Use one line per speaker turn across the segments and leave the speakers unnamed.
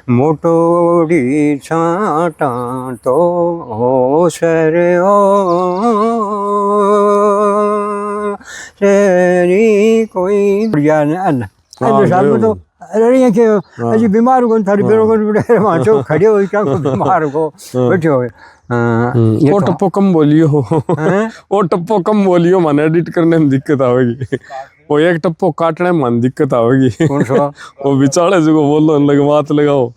मोटोड़ी छाटा तो हो सर ओ शेरी कोई बढ़िया न
हाँ,
साहब तो अरे के अजी बीमार को थारी बेरो को माचो खड़े हो क्या को बीमार को बैठे हो
वो टप्पो कम बोलियो वो टप्पो कम बोलियो मन एडिट करने में दिक्कत आवेगी वो एक टप्पो काटने में मन दिक्कत आवेगी
कौन सा
वो बिचारे जो बोलो लगे बात लगाओ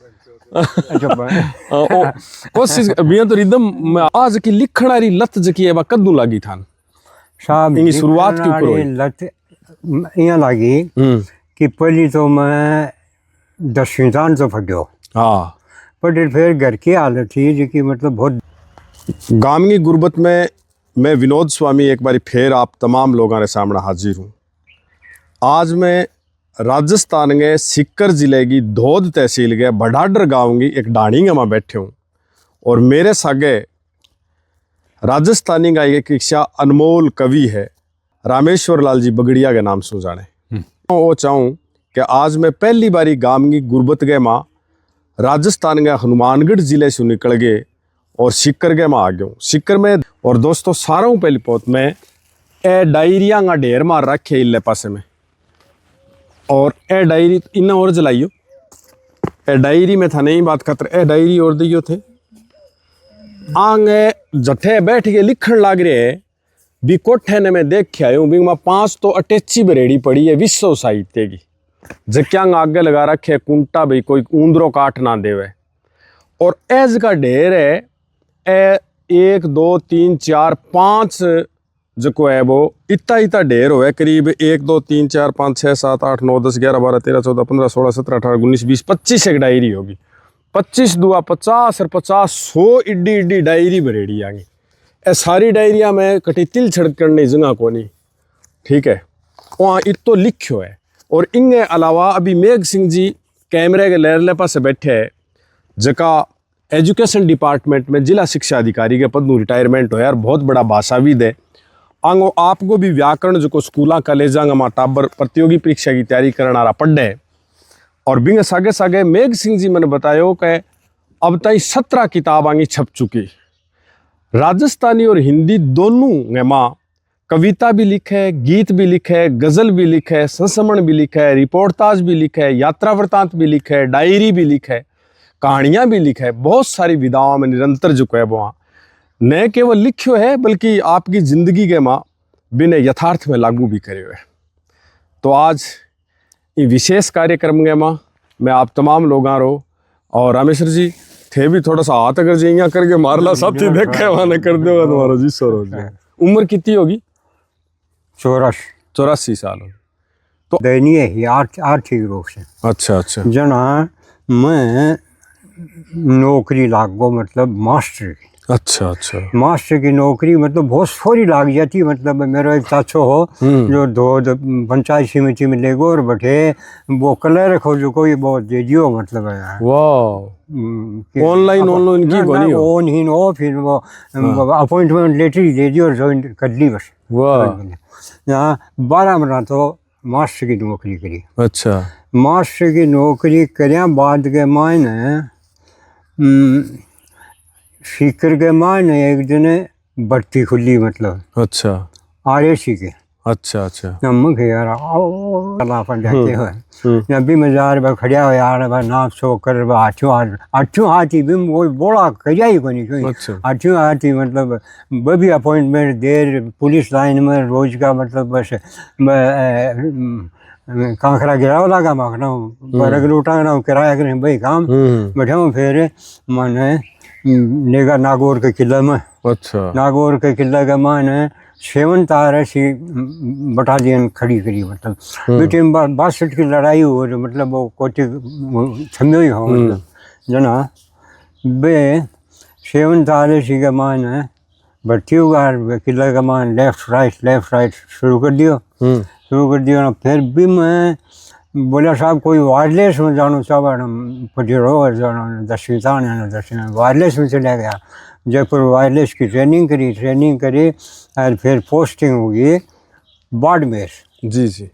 कोशिश बिया तो रिदम में आज की लिखणारी लत जकी है बा कद्दू लागी थान
साहब
इनकी शुरुआत क्यों करो
लत यहाँ लगी कि पहली तो मैं 10वीं तान तो फटियो
हाँ
पर फिर घर की हालत थी जो कि मतलब बहुत
गामगी गुर्बत में मैं विनोद स्वामी एक बारी फिर आप तमाम लोगों के सामने हाजिर हूँ। आज मैं राजस्थान के सीकर जिले की धोद तहसील के बढ़ाडर गांव की एक डाणी में बैठे हूँ और मेरे सागे राजस्थानी का एक इच्छा अनमोल कवि है रामेश्वर लाल जी बगड़िया के नाम से जाने वो चाहूँ कि आज मैं पहली बारी गामगी गुर्बत के माँ राजस्थान के हनुमानगढ़ जिले से निकल गए और सीकर के माँ आ गया हूँ सीकर में। और दोस्तों सारा हूँ पहली पौत में ए डायरिया का ढेर मार रखे इले पासे में और ए डायरी इन्ना और जलाइयो ए डायरी में था नहीं बात खतर ए डायरी और दियो थे आंगे जठे बैठ के लिखण लाग रहे है बी कोठे ने मैं देख आया हूँ बी 5 तो अटैची बरेड़ी पड़ी है विश्व साहित्य की जक्यांग आगे लगा रखे कुंटा भाई कोई ऊंदरो काट ना देवे और एज का ढेर है ए 1 2 3 4 5 जो है वो इतना ढेर हो है करीब 1 2 3 4 5 6 7 8 9 10 11 12 13 14 15 16 17 18 19 20 25 एक डायरी होगी 25 दुआ 50 और 50 100 इड्डी इड्डी डायरी भरेड़ी आगे ए सारी डायरिया में कटी तिल छड़क करने जगह को नहीं ठीक है वहाँ इतो लिखो है। और इनके अलावा अभी मेघ सिंह जी कैमरे के लेरले पास बैठे है जका एजुकेशन डिपार्टमेंट में जिला शिक्षा अधिकारी के पद रिटायरमेंट हो यार बहुत बड़ा भाषाविद है आंगो आपको भी व्याकरण जो स्कूल कॉलेजा में टाबर प्रतियोगी परीक्षा की तैयारी करना रहा पढ़े और बिंग सागे सागे मेघ सिंह जी मैंने बतायो कि अब तक 17 किताब आंगी छप चुकी राजस्थानी और हिंदी दोनों माँ कविता भी लिखे है गीत भी लिखे है गज़ल भी लिखे है संस्मरण भी लिखे है रिपोर्टाज भी लिखे है यात्रा वृतांत भी लिखे है डायरी भी लिखे है कहानियाँ भी लिखे है बहुत सारी विधाओं में निरंतर जो है वहाँ न केवल लिखो है बल्कि आपकी ज़िंदगी के माँ बिना यथार्थ में लागू भी करे हुए। तो आज ये विशेष कार्यक्रम के माँ मैं आप तमाम लोग रो और रामेश्वर जी थे भी थोड़ा सा हाथ अगर जी यहाँ करके मारला साथी देख के वहाँ कर देगा तुम्हारा जी सरो जी उम्र कितनी होगी 84 साल होगी
तो दयनीय ही आर्थिक रूप से
अच्छा अच्छा
जना मैं नौकरी लागो मतलब मास्टर की
अच्छा अच्छा
मास्टर की नौकरी मतलब बहुत थोड़ी लाग जाती मतलब मेरा एक चाचो हो जो दो पंचायत समिति में लेगो और बैठे वो कलर रखो जो कोई बहुत दे दियो मतलब है
वाह ऑनलाइन की बनी हो
ऑन ही नो फिर वो अपॉइंटमेंट लेटर दे दियो और ज्वाइन कर ली बस
वाह
यहाँ 12 महीना तो मास्टर की नौकरी करी
अच्छा
मास्टर की नौकरी करया बाद के मायने सीकर के मायने एक दिन भर्ती खुली मतलब
अच्छा
RAC के
अच्छा अच्छा
नमक यार अपन जाते हुए जब भी मजार में खड़ा हो यार नाप सो कर आठों हाथी भी वो बोला करिया ही कोनी क्यों आठों हाथी मतलब वो भी अपॉइंटमेंट देर पुलिस लाइन में रोज का मतलब बस कांकरा गिराव लगा माखना बरग लूटा ना किराया करें भाई काम बैठा फिर माने नेगा नागौर के किले में
अच्छा नागौर
के किले के माने 7 RAC बटालियन खड़ी करी मतलब बेटे 62 की लड़ाई हो रही मतलब वो कोटी छम्यो ही हो मतलब जना बे 7 RAC के माने भर्ती हुआ किले के मान लेफ्ट राइट शुरू कर दियो ना फिर भी मैं बोला साहब कोई वायरलेस में जानो चाहवा पटियाला जाना 10वीं तान वायरलेस में चला गया जयपुर वायरलेस की ट्रेनिंग करी और फिर पोस्टिंग हुई बाड़मेर
जी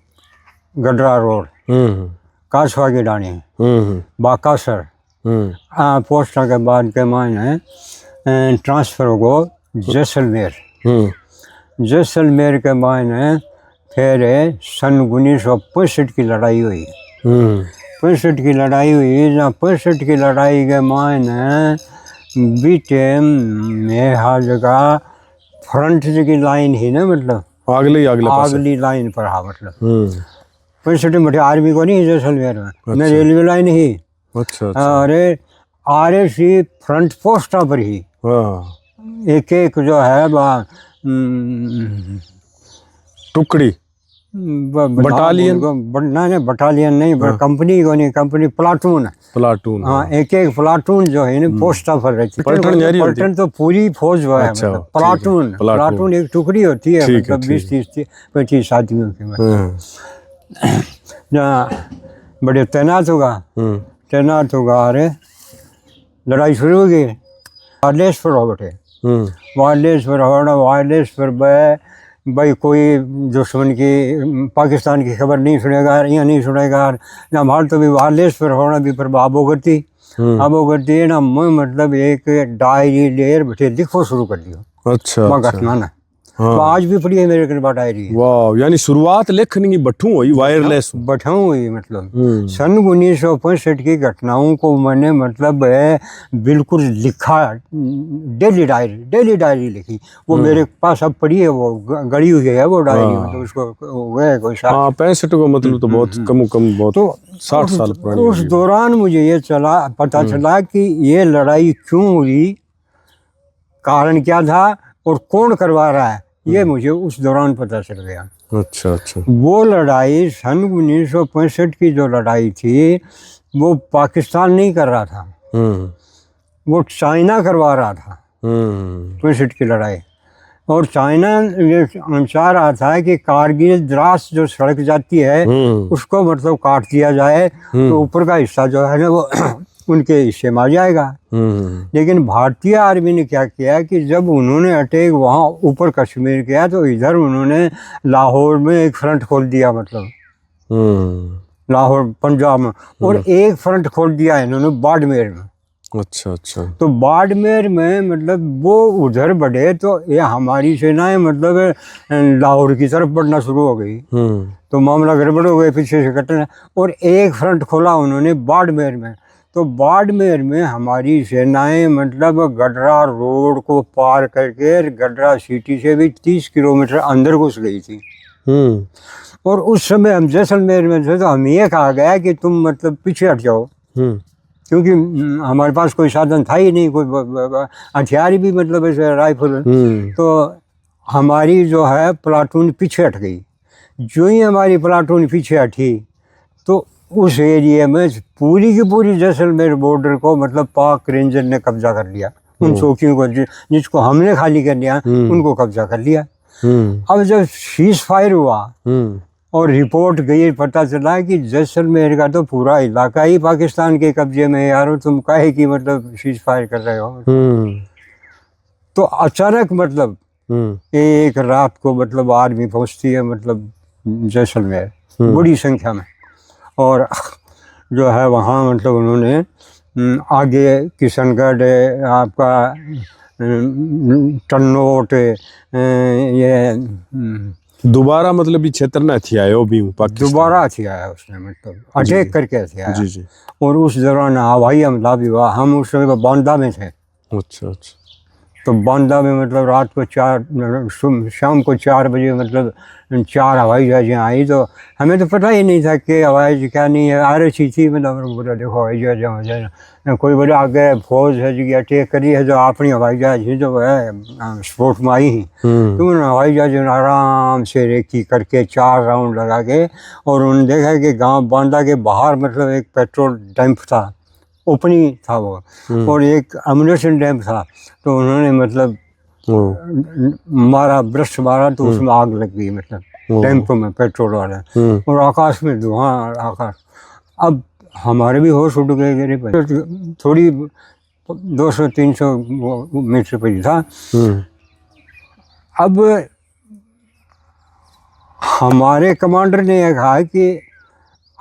गडरा रोड कासवा की डाणी बाकासर पोस्टा के बाद के मायने ट्रांसफ़र हो गो जैसलमेर। जैसलमेर के मायने फिर सन 1965 की लड़ाई हुई। 65 की लड़ाई हुई। जहाँ 65 की लड़ाई के मायने बीटे में हर जगह फ्रंट की लाइन ही ना, मतलब अगली लाइन पर हा, मतलब 65 में आर्मी को नहीं जैसलमेर में। अच्छा। मैं रेलवे लाइन ही। अच्छा। अरे RSC फ्रंट पोस्टा पर ही एक एक जो है
टुकड़ी बटालियन
बटालियन नहीं, कंपनी को नहीं, कंपनी प्लाटून। हाँ, एक एक प्लाटून जो है ना पोस्टा पर रहती है। पलटन तो पूरी फौज है। अच्छा, मतलब प्लाटून एक टुकड़ी होती है, मतलब 20-30-35 आदमियों की। जहाँ बड़े तैनात होगा। अरे लड़ाई शुरू हो गई। वायरलेस पर हो बैठे। वायरलेस पर भाई कोई दुश्मन की पाकिस्तान की खबर नहीं सुनेगा, या नहीं सुनेगा। हमारे तो भी वायरलेस पर होना भी प्रभाव करती है ना। मैं मतलब एक डायरी लेर बैठे लिखो शुरू कर दियो। अच्छा। घटना ना तो आज भी पड़ी है मेरे के पास डायरी।
वाह, यानी शुरुआत लिखने की बठू हुई, वायरलेस
बठू हुई। मतलब सन 1965 की घटनाओं को मैंने मतलब बिल्कुल लिखा। डेली डायरी लिखी। वो मेरे पास अब पड़ी है, वो गड़ी हुई है वो डायरी। मतलब उसको कोई
65 को मतलब तो बहुत कम बहुत तो 60 साल पुरानी।
उस दौरान मुझे ये पता चला कि ये लड़ाई क्यों हुई, कारण क्या था और कौन करवा रहा है, ये मुझे उस दौरान पता चल गया।
अच्छा।
वो लड़ाई सन 1965 की जो लड़ाई थी वो पाकिस्तान नहीं कर रहा था, वो चाइना करवा रहा था। 65 की लड़ाई। और चाइना ये चाह रहा था कि कारगिल द्रास जो सड़क जाती है उसको मतलब काट दिया जाए, तो ऊपर का हिस्सा जो है ना वो उनके हिस्से में आ जाएगा। लेकिन भारतीय आर्मी ने क्या किया कि जब उन्होंने अटैक वहाँ ऊपर कश्मीर किया तो इधर उन्होंने लाहौर में एक फ्रंट खोल दिया, मतलब लाहौर पंजाब में। और एक फ्रंट खोल दिया इन्होंने बाड़मेर में।
अच्छा।
तो बाड़मेर में मतलब वो उधर बढ़े तो ये हमारी सेनाएं मतलब लाहौर की तरफ बढ़ना शुरू हो गई। तो मामला गड़बड़ हो गया, पीछे से कटना। और एक फ्रंट खोला उन्होंने बाड़मेर में। तो बाड़मेर में हमारी सेनाएं मतलब गडरा रोड को पार करके गडरा सिटी से भी 30 किलोमीटर अंदर घुस गई थी। और उस समय हम जैसलमेर में थे तो हम ये कहा गया कि तुम मतलब पीछे हट जाओ, क्योंकि हमारे पास कोई साधन था ही नहीं, कोई हथियार भी मतलब ऐसे राइफल। तो हमारी जो है प्लाटून पीछे हट गई। जो ही हमारी प्लाटून पीछे हटी तो उस एरिया में पूरी की पूरी जैसलमेर बॉर्डर को मतलब पाक रेंजर ने कब्जा कर लिया। उन चौकियों को जिसको हमने खाली कर लिया उनको कब्जा कर लिया। अब जब सीज फायर हुआ और रिपोर्ट गई, पता चला कि जैसलमेर का तो पूरा इलाका ही पाकिस्तान के कब्जे में है। यार तुम काहे की मतलब सीज फायर कर रहे हो। तो अचानक मतलब एक रात को मतलब आर्मी पहुंचती है मतलब जैसलमेर बड़ी संख्या में। और जो है वहाँ मतलब उन्होंने आगे किशनगढ़, आपका टन्नोट, ये
दोबारा मतलब क्षेत्र में थी आयो भी
दोबारा थी आया उसने, मतलब अटैक करके थी आया। जी। और उस दौरान हवाई हमला भी हुआ। हम उस समय बांदा में थे। अच्छा। तो बांदा में मतलब रात को शाम को 4 बजे मतलब 4 हवाई जहाज़ें आई। तो हमें तो पता ही नहीं था कि हवाई जहाज़ क्या नहीं है। RSC थी, मतलब बोला देखो हवाई जहाज़ कोई बोले आगे फौज है जो अटैक करी है, जो अपनी हवाई जहाज़ ही जो है स्पोर्ट में आई ही। तो उन्होंने हवाई जहाज़ आराम से रेकी करके 4 राउंड लगा के, और उन्होंने देखा कि गाँव बांदा के बाहर मतलब एक पेट्रोल डैम्प था, ओपनिंग था वो, और एक अम्यूनिशन डैम्प था। तो उन्होंने मतलब ब्रश मारा तो उसमें आग लग गई, मतलब डैम्प में पेट्रोल वाला। और आकाश में धुआं, आकाश। अब हमारे भी होश उड़ गए मेरे पर। थोड़ी 200-300 मीटर पर ही था। अब हमारे कमांडर ने यह कहा कि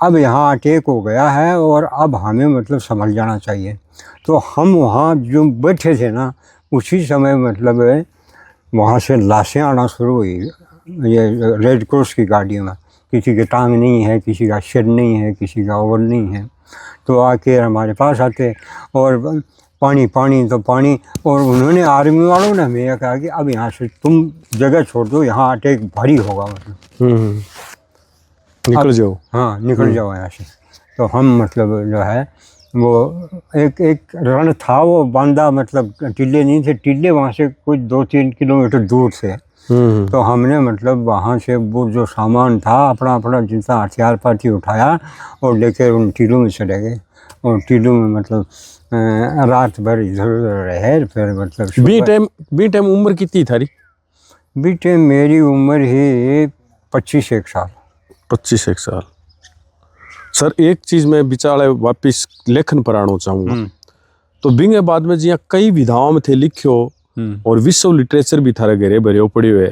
अब यहाँ अटैक हो गया है और अब हमें मतलब समझ जाना चाहिए। तो हम वहाँ जो बैठे थे ना, उसी समय मतलब वहाँ से लाशें आना शुरू हुई, ये रेड क्रॉस की गाड़ियों में। किसी के टांग नहीं है, किसी का सिर नहीं है, किसी का ओवर नहीं है। तो आके हमारे पास आते और पानी पानी तो पानी, और उन्होंने आर्मी वालों ने हमें कहा कि अब यहाँ से तुम जगह छोड़ दो, यहाँ अटैक भारी होगा मतलब।
निकल जाओ।
हाँ, निकल जाओ यहाँ से। तो हम मतलब जो है वो एक रण था, वो बांधा, मतलब टीले नहीं थे, टीले वहाँ से कुछ 2-3 किलोमीटर दूर थे। तो हमने मतलब वहाँ से वो जो सामान था अपना अपना जितना हथियार पाती उठाया और लेकर उन टीलों में चले गए। और टीलों में मतलब रात भर इधर उधर रहे। फिर मतलब
बी टाइम उम्र कितनी थारी?
बी टाइम मेरी उम्र ही 25 साल।
25 साल। सर एक चीज मैं बिचारे वापिस लेखन पर आना चाहूंगा। तो बिंगे बाद में जिया कई विधाओं में थे लिखियो और विश्व लिटरेचर भी थारे घरे भरे पड़े हुए।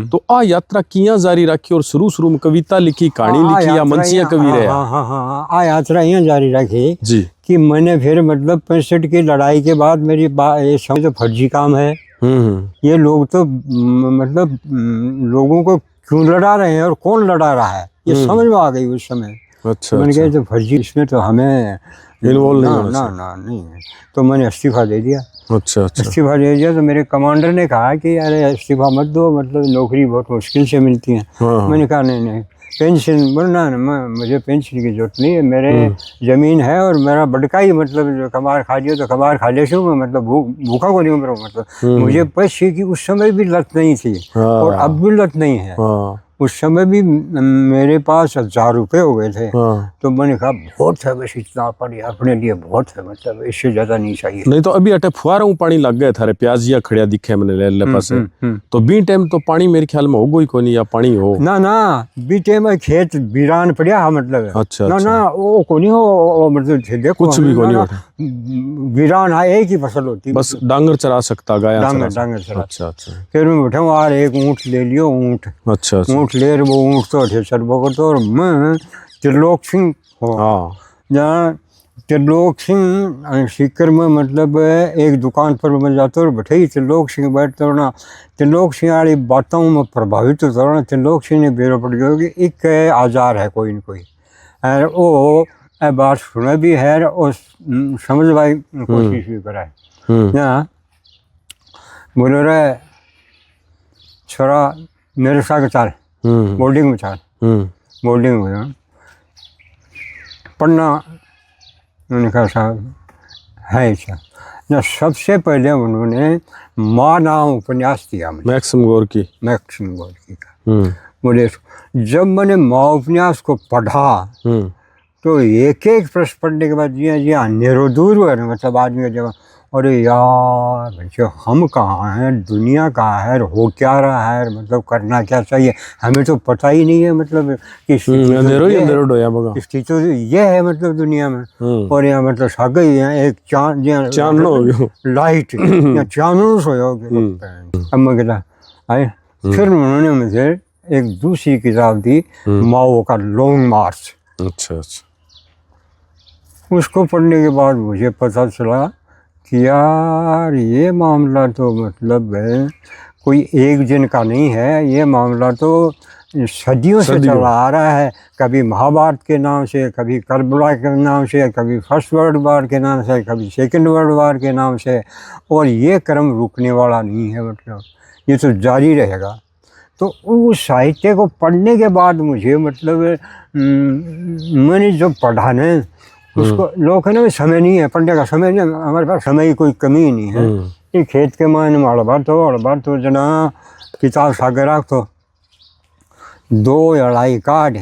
तो आ यात्रा किया जारी रखी और शुरू में कविता लिखी, कहानी लिखी या मंचिया कवि रहे?
हाँ, आ यात्रा यहाँ जारी रखी
जी
कि मैंने फिर मतलब 65 की लड़ाई के बाद मेरी ये समझ तो फर्जी काम है। ये लोग तो मतलब लोगों को क्यों लड़ा रहे हैं और कौन लड़ा रहा है, ये समझ में आ गई उस समय।
अच्छा,
मैंने कहा तो फर्जी, इसमें तो हमें
इन्वॉल्व
नहीं है। तो मैंने इस्तीफा दे दिया।
अच्छा।
इस्तीफा दे दिया तो मेरे कमांडर ने कहा कि अरे इस्तीफा मत दो, मतलब नौकरी बहुत मुश्किल से मिलती है। मैंने कहा नहीं, पेंशन बोलना, मुझे पेंशन की जरूरत नहीं है, मेरे ज़मीन है और मेरा बड़का ही मतलब जो कमार खा लियो तो कमार खा ले सो, मतलब भूखा को नहीं उम्र, मतलब मुझे पैसे की उस समय भी लत नहीं थी और अब भी लत नहीं है। उस समय भी मेरे पास 1000 रुपये हो गए थे। तो मैंने कहा बहुत है, बस इतना पड़ी अपने लिए बहुत है, मतलब इससे ज़्यादा नहीं चाहिए।
नहीं तो अभी अटे फुहारा पानी लग गए थारे, प्याजिया खड़िया दिखे मैंने ले पास। तो बी टाइम तो पानी मेरे ख्याल में होगो ही कोनी, या पानी हो
ना बी टाइम में खेत वीरान पड़िया, मतलब
अच्छा
ना वो कोनी हो, मतलब देखो
कुछ भी कोनी
वीरान है, एक ही फसल होती,
बस डांगर चरा सकता, गाय
डांगर चरा।
अच्छा।
फिर मैं बैठा और एक ऊँट ले लियो, ऊँट।
अच्छा।
ऊँट ले, वो ऊँट तो ठेसर बकर तो, और मैं त्रिलोक सिंह हो जहाँ त्रिलोक सिंह सीकर में मतलब एक दुकान पर मैं जाता और बैठे ही त्रिलोक सिंह बैठता ना, त्रिलोक सिंह वाली बातों में प्रभावित होता ना। त्रिलोक सिंह ने बेरो पड़ गया कि एक आजार है कोई न कोई, और वो बात सुने भी है और समझ भाई कोशिश भी कराए। यहाँ बोलो रे छोरा मेरे साथ चाल, बोर्डिंग में चाल, बोर्डिंग में पढ़ना। उन्होंने कहा साहब है इच्छा ना। सबसे पहले उन्होंने माँ नाम उपन्यास दिया मुझे,
मैक्सिम गोर्की
का। बोले जब मैंने माँ उपन्यास को पढ़ा तो एक एक प्रश्न पढ़ने के बाद जी अंधेरों दूर हुआ ना, मतलब आदमी का जब अरे यार बच्चे हम कहाँ हैं, दुनिया कहाँ है, हो क्या रहा है, मतलब करना क्या चाहिए, हमें तो पता ही नहीं है, मतलब कि स्थिति तो ये है मतलब दुनिया में। और यहाँ मतलब साग एक चांद लाइट या चांदों सोयोगे। अब मैं कहता आए, फिर उन्होंने मुझे एक दूसरी किताब दी, माओ का लॉन्ग मार्च।
अच्छा।
उसको पढ़ने के बाद मुझे पता चला कि यार ये मामला तो मतलब है कोई एक दिन का नहीं है, ये मामला तो सदियों से चला आ रहा है। कभी महाभारत के नाम से, कभी करबला के नाम से, कभी फर्स्ट वर्ल्ड वार के नाम से, कभी सेकंड वर्ल्ड वार के नाम से, और ये क्रम रुकने वाला नहीं है, मतलब ये तो जारी रहेगा। तो उस साहित्य को पढ़ने के बाद मुझे मतलब मैंने जो पढ़ा न उसको, लोग कहने में समय नहीं है, पढ़ने का समय नहीं, हमारे पास समय की कोई कमी ही नहीं है। ये खेत के मायने में हड़बार तो जना किताब सागर राख तो 2 अढ़ाई काट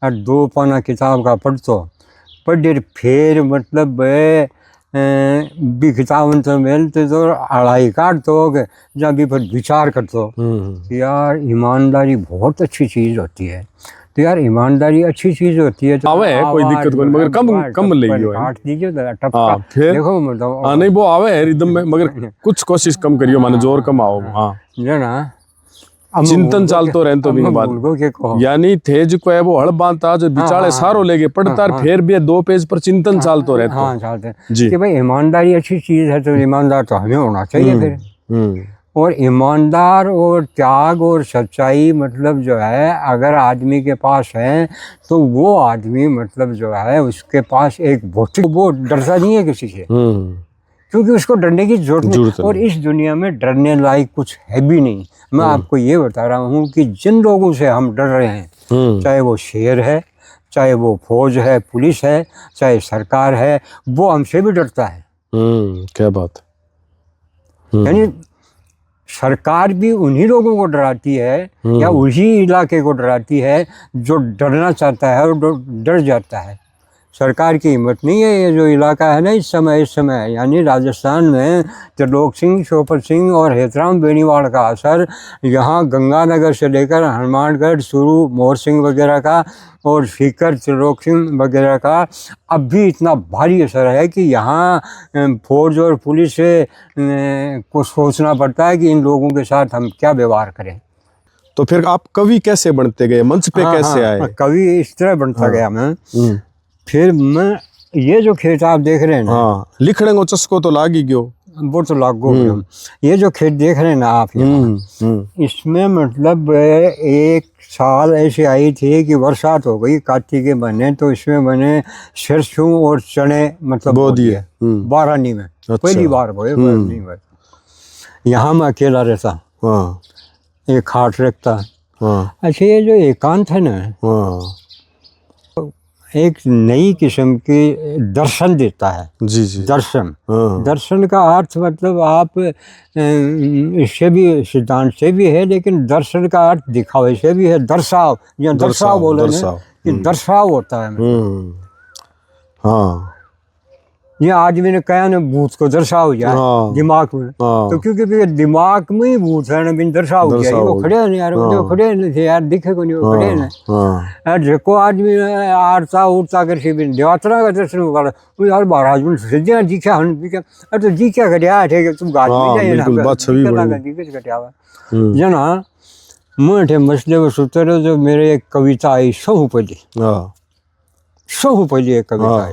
और 2 पाना किताब का पढ़ फिर मतलब भी किताब तो मिलते तो अढ़ाई काट तो हो गए, जब भी पर विचार करते यार ईमानदारी बहुत अच्छी चीज़ होती है। तो यार ईमानदारी अच्छी चीज होती है तो
आवे है, कोई दिक्कत कोई, मगर कम लेगी
काट दीजिए तो टपका देखो मतलब
नहीं वो आवे है रिदम में, मगर कुछ कोशिश कम करियो, माने जोर कम आओ। हाँ
जो ना
चिंतन चालतो रहे तो बिंग बाद यानी थे जो है वो हड़ बांधता जो बिचाले सारो लेके पढ़ता फिर भी 2 पेज पर चिंतन चालतो रहता।
हाँ चालते कि भाई ईमानदारी अच्छी चीज है तो ईमानदार तो हमें होना चाहिए फिर। और ईमानदार और त्याग और सच्चाई मतलब जो है अगर आदमी के पास है तो वो आदमी मतलब जो है उसके पास एक वो डरता नहीं है किसी से, क्योंकि उसको डरने की जरूरत नहीं। और इस दुनिया में डरने लायक कुछ है भी नहीं। मैं आपको ये बता रहा हूँ कि जिन लोगों से हम डर रहे हैं, चाहे वो शेर है, चाहे वो फौज है, पुलिस है, चाहे सरकार है, वो हमसे भी डरता है।
क्या बात।
यानी सरकार भी उन्हीं लोगों को डराती है या उसी इलाके को डराती है जो डरना चाहता है और डर जाता है। सरकार की हिम्मत नहीं है। ये जो इलाका है ना इस समय यानी राजस्थान में त्रिलोक सिंह, शोपत सिंह और हेतराम बेनीवाल का असर यहाँ गंगानगर से लेकर हनुमानगढ़ शुरू, मोहर सिंह वगैरह का और सीकर त्रिलोक सिंह वगैरह का अब भी इतना भारी असर है कि यहाँ फौज और पुलिस को सोचना पड़ता है कि इन लोगों के साथ हम क्या व्यवहार करें।
तो फिर आप कवि कैसे बनते गए, मंच पे कैसे आए?
कवि इस तरह बनता गया मैं। फिर मैं ये जो खेत आप देख रहे हैं ना,
लिखने को चस्को तो लाग ही गयो,
वो तो लागू। ये जो खेत देख रहे हैं ना आप इसमें मतलब एक साल ऐसे आई थी कि बरसात हो गई कार्तिक के महीने, तो इसमें मैंने सरसों और चने मतलब बो दिए बारानी में। पहली बार बोए नहीं बोए। यहाँ मैं अकेला रहता, एक खाट रखता। अच्छा ये जो एकांत है ना एक नई किस्म की दर्शन देता है। जी जी। दर्शन का अर्थ मतलब आप इससे भी सिद्धांत से भी है, लेकिन दर्शन का अर्थ दिखावे से भी है। दर्शाव या दर्शाव बोले ना कि दर्शाव होता है। हाँ ये आदमी ने कहा ना भूत को दर्शाव जाए दिमाग में, तो क्योंकि दिमाग में ही भूत है ना बिन दर्शाव गया। वो खड़े नहीं यार, वो खड़े नहीं थे यार, दिखे को नहीं वो खड़े ना। देखो आदमी आरता उड़ता कर बिन देवता का दर्शन कर यार महाराज में सज्जा दिखा हन दिखा। अरे तो जी क्या घटिया है तुम गाज में जाइए ना जना मुझे मसले में सुतर जो मेरे एक कविता आई सहु पहली एक कविता आई।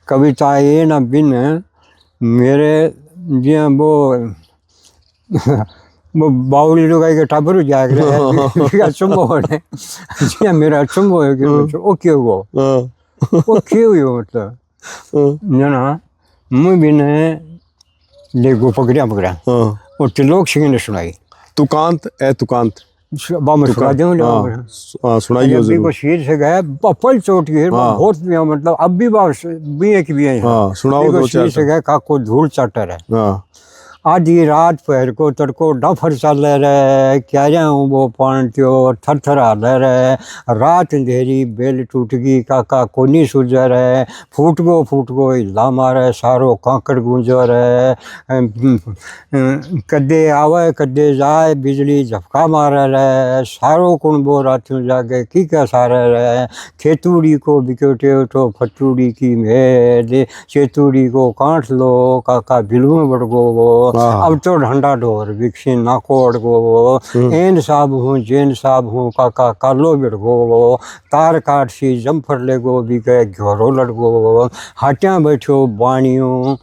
कविता ये ना बिन मेरे जी वो बाउली लोग के टाबर जाग रहे हैं अचंबो है जी मेरा अचंबो है कि ओ क्यों वो क्यों हुई मतलब जना मुझे बिन लेगो पकड़ा और त्रिलोक सिंह ने सुनाई।
तुकांत
सुनाइए को शीर से गए पपल चोट गए बहुत मतलब अब भी एक भी है। सुनाओ शीर से गए काको धूल चाटर है। आधी रात पहर को तड़को डफर चल रहे क्या जाऊँ वो पान त्यो थर हाल रहे। रात अंधेरी बेल टूट गई काका कोनी सूझ रहे। फूट गो हिला मारे सारो कांकड़ गूंज रहे। कदे आवे कदे जाए बिजली झपका मारे रहे। सारो कुणबो रातों जागे की क्या सारे रहे। खेतूड़ी को बिकोटे उठो फटूड़ी की मेल चेतूड़ी को काट लो काका बिलू में बढ़ गो। अब तो ढंडा ढोर विकसी नाकोड़ गो एन साहब हूँ जैन साहब हूँ काका कालो बिड़ गो। तार काट सी जम्फर ले गो बिके घोरो लड़ गो। हाटियाँ बैठो बाणियों